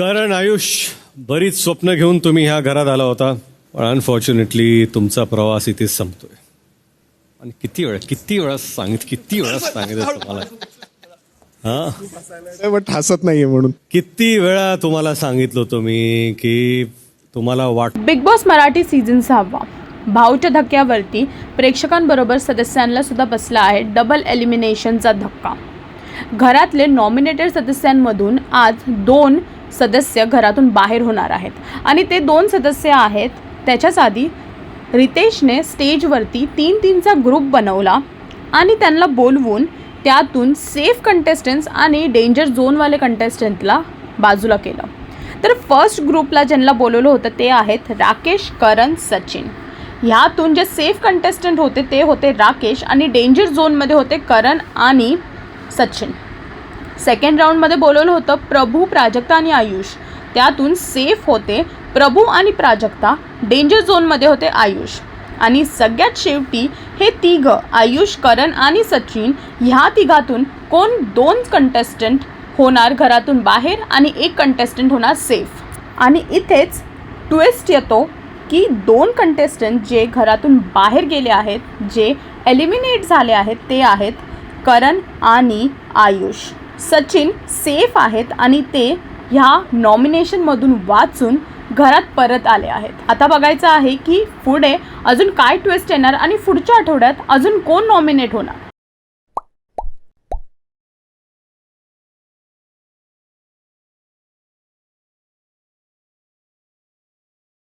कारण आयुष बरीच स्वप्न घेऊन तुम्ही ह्या घरात आला होता, पण अनफॉर्च्युनेटली तुमचा प्रवास इथेच संपतोय. आणि किती वेळा सांगितलं तुम्हाला, बट हसत नाहीये म्हणून. किती वेळा तुम्हाला सांगितलं तुम्ही की तुम्हाला बिग बॉस मराठी सीझन 6 भाऊच्या धक्क्यावरती प्रेक्षकांबरोबर सदस्यांना सुद्धा बसला आहे डबल एलिमिनेशनचा धक्का. घरातले नॉमिनेटेड सदस्यांमधून आज 2 सदस्य घरातून बाहेर होणार आहेत आणि ते 2 सदस्य आहेत. त्याच्याच आधी रितेशने स्टेजवरती 3-3चा ग्रुप बनवला आणि त्यांना बोलवून त्यातून सेफ कंटेस्टंट्स आणि डेंजर झोनवाले कंटेस्टंटला बाजूला केलं. तर फर्स्ट ग्रुपला ज्यांना बोलवलं होतं ते आहेत राकेश, करण, सचिन. ह्यातून जे सेफ कंटेस्टंट होते ते होते राकेश आणि डेंजर झोनमध्ये होते करण आणि सचिन. सेकंड राऊंडमध्ये बोलवलं होतं प्रभू, प्राजक्ता आणि आयुष. त्यातून सेफ होते प्रभू आणि प्राजक्ता, डेंजर झोनमध्ये होते आयुष. आणि सगळ्यात शेवटी हे तिघं आयुष, करण आणि सचिन ह्या तिघातून कोण 2 कंटेस्टंट होणार घरातून बाहेर आणि 1 कंटेस्टंट होणार सेफ. आणि इथेच ट्विस्ट येतो की 2 कंटेस्टंट जे घरातून बाहेर गेले आहेत, जे एलिमिनेट झाले आहेत, ते आहेत करण आणि आयुष. सचिन सेफ आहेत आणि ते ह्या नॉमिनेशनमधून वाचून घरात परत आले आहेत. आता बघायचं आहे की पुढे अजून काय ट्विस्ट येणार आणि पुढच्या आठवड्यात अजून कोण नॉमिनेट होणार.